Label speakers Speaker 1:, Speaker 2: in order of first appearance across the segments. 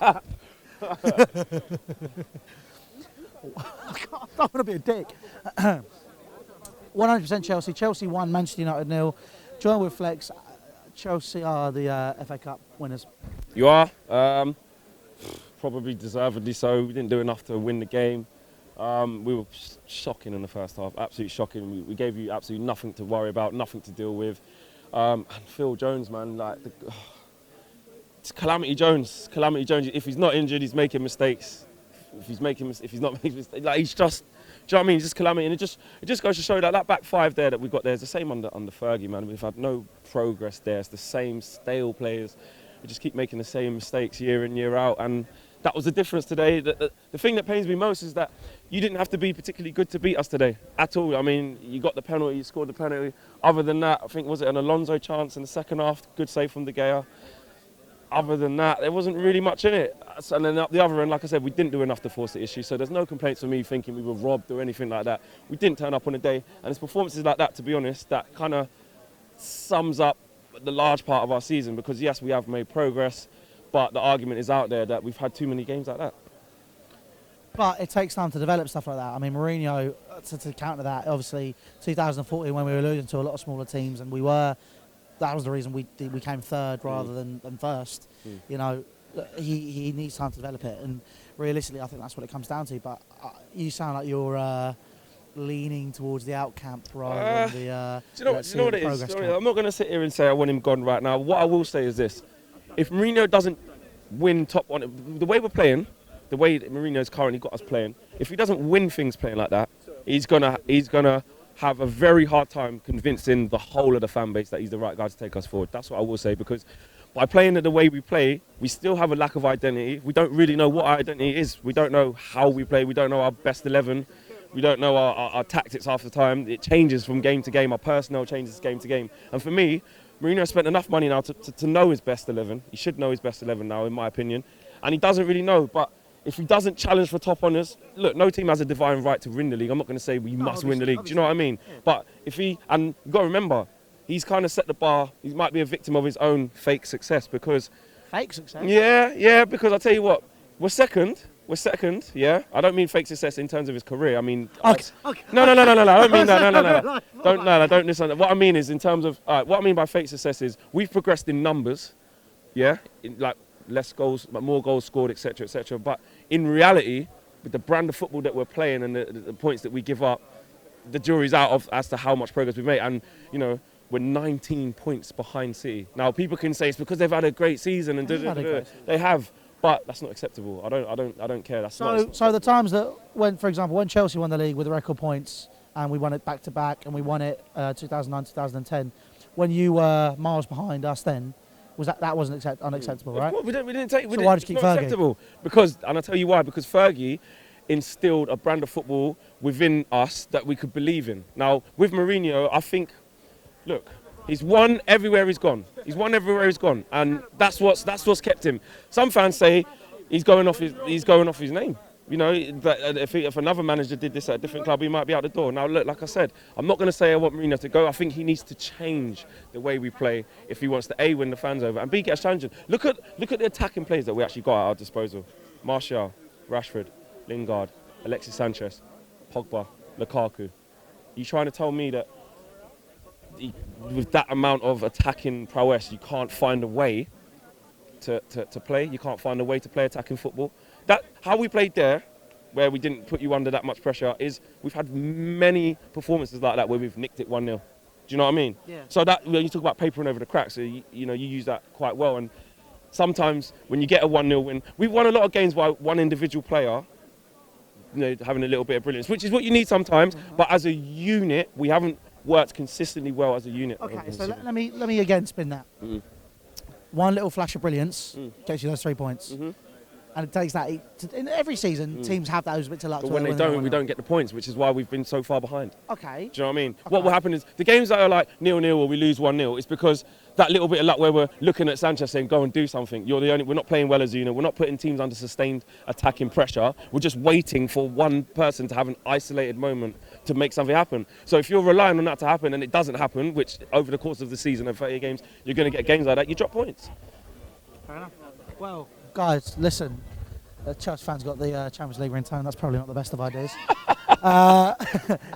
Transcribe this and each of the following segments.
Speaker 1: don't want to be a dick. 100% Chelsea. Chelsea won, Manchester United 0. Join with Flex. Chelsea are the FA Cup winners.
Speaker 2: You are. Probably deservedly so. We didn't do enough to win the game. We were shocking in the first half, absolutely shocking. We gave you absolutely nothing to worry about, nothing to deal with. And Phil Jones, man, it's Calamity Jones. Calamity Jones. If he's not injured, he's making mistakes. If he's not making mistakes, he's just. Do you know what I mean? He's just calamity, and it just goes to show that back five there that we've got there is the same under Fergie, man. We've had no progress there. It's the same stale players. We just keep making the same mistakes year in, year out, and that was the difference today. The thing that pains me most is that you didn't have to be particularly good to beat us today at all. I mean, you got the penalty, you scored the penalty. Other than that, I think, was it an Alonso chance in the second half? Good save from De Gea. Other than that, there wasn't really much in it. And then up the other end, like I said, we didn't do enough to force the issue. So there's no complaints from me thinking we were robbed or anything like that. We didn't turn up on a day. And it's performances like that, to be honest, that kind of sums up the large part of our season. Because yes, we have made progress, but the argument is out there that we've had too many games like that.
Speaker 1: But it takes time to develop stuff like that. I mean, Mourinho, to counter that, obviously 2014 when we were losing to a lot of smaller teams, and that was the reason we came third rather than first. You know, he needs time to develop it, and realistically, I think that's what it comes down to. But you sound like you're leaning towards the out camp rather than the.
Speaker 2: Do you know what it is? I'm not going to sit here and say I want him gone right now. What I will say is this: if Mourinho doesn't win top one, the way we're playing, the way that Mourinho's currently got us playing, if he doesn't win things playing like that, he's gonna have a very hard time convincing the whole of the fan base that he's the right guy to take us forward. That's what I will say, because by playing it the way we play, we still have a lack of identity. We don't really know what our identity is. We don't know how we play. We don't know our best 11. We don't know our tactics half the time. It changes from game to game. Our personnel changes game to game. And for me, Mourinho spent enough money now to know his best 11. He should know his best 11 now, in my opinion. And he doesn't really know, but if he doesn't challenge for top honours, look, no team has a divine right to win the league. I'm not going to say we must win the league. Do you know what I mean? Yeah. But and you've got to remember, he's kind of set the bar. He might be a victim of his own fake success because.
Speaker 1: Fake success?
Speaker 2: Yeah, because I'll tell you what, we're second, yeah? I don't mean fake success in terms of his career. I mean.
Speaker 1: Okay.
Speaker 2: No, I don't mean that. No. Don't listen. What I mean is in terms of. What I mean by fake success is we've progressed in numbers, yeah? Less goals, but more goals scored, etc., etc. But in reality, with the brand of football that we're playing and the points that we give up, the jury's out as to how much progress we've made. And you know, we're 19 points behind City. Now, people can say it's because they've had a great season and they have, but that's not acceptable. I don't care. That's not.
Speaker 1: So the times that when Chelsea won the league with the record points and we won it back to back and we won it 2009, 2010, when you were miles behind us then. That wasn't unacceptable, right?
Speaker 2: We didn't take.
Speaker 1: So why did you keep Fergie?
Speaker 2: Acceptable because, and I'll tell you why. Because Fergie instilled a brand of football within us that we could believe in. Now with Mourinho, I think, look, he's won everywhere he's gone. And that's what's kept him. Some fans say he's going off his name. You know, if another manager did this at a different club, he might be out the door. Now, look, like I said, I'm not going to say I want Mourinho to go. I think he needs to change the way we play if he wants to A, win the fans over, and B, get us challenging. Look at the attacking players that we actually got at our disposal. Martial, Rashford, Lingard, Alexis Sanchez, Pogba, Lukaku. You trying to tell me that with that amount of attacking prowess, you can't find a way to play? You can't find a way to play attacking football? How we played there, where we didn't put you under that much pressure, is we've had many performances like that where we've nicked it 1-0. Do you know what I mean? Yeah. So that when you talk about papering over the cracks, so you use that quite well. And sometimes when you get a 1-0 win, we've won a lot of games by one individual player, having a little bit of brilliance, which is what you need sometimes. But as a unit, we haven't worked consistently well as a unit.
Speaker 1: Okay, so let me again spin that. One little flash of brilliance gets you those 3 points. And it takes that in every season. Teams have those bits of luck.
Speaker 2: But when they don't, we don't get the points, which is why we've been so far behind.
Speaker 1: Okay.
Speaker 2: Do you know what I mean? Okay. What will happen is the games that are like 0-0 or we lose 1-0, it's because that little bit of luck where we're looking at Sanchez saying, "Go and do something." We're not playing well as a unit. We're not putting teams under sustained attacking pressure. We're just waiting for one person to have an isolated moment to make something happen. So if you're relying on that to happen and it doesn't happen, which over the course of the season of 30 games, you're going to get games like that, you drop points.
Speaker 1: Fair enough. Well, Guys, listen. Chelsea fans got the Champions League ringtone. That's probably not the best of ideas.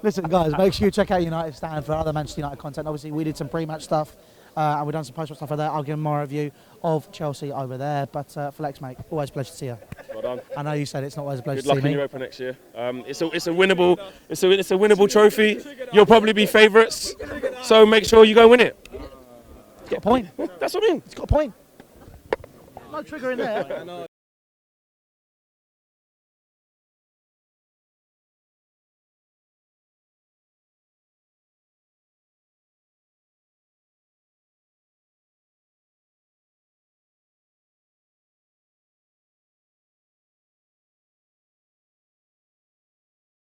Speaker 1: Listen, guys, make sure you check out United Stand for other Manchester United content. Obviously, we did some pre-match stuff, and we've done some post-match stuff over there. I'll give more review of Chelsea over there. But Flex, mate, always a pleasure to see you.
Speaker 2: Well done.
Speaker 1: I know you said it's not always a pleasure
Speaker 2: Good luck
Speaker 1: to see
Speaker 2: in
Speaker 1: me.
Speaker 2: Europa next year. It's a winnable trophy. You'll probably be favourites. So make sure you go win it.
Speaker 1: It's got a point.
Speaker 2: That's what I mean.
Speaker 1: It's got a point. No trigger in there.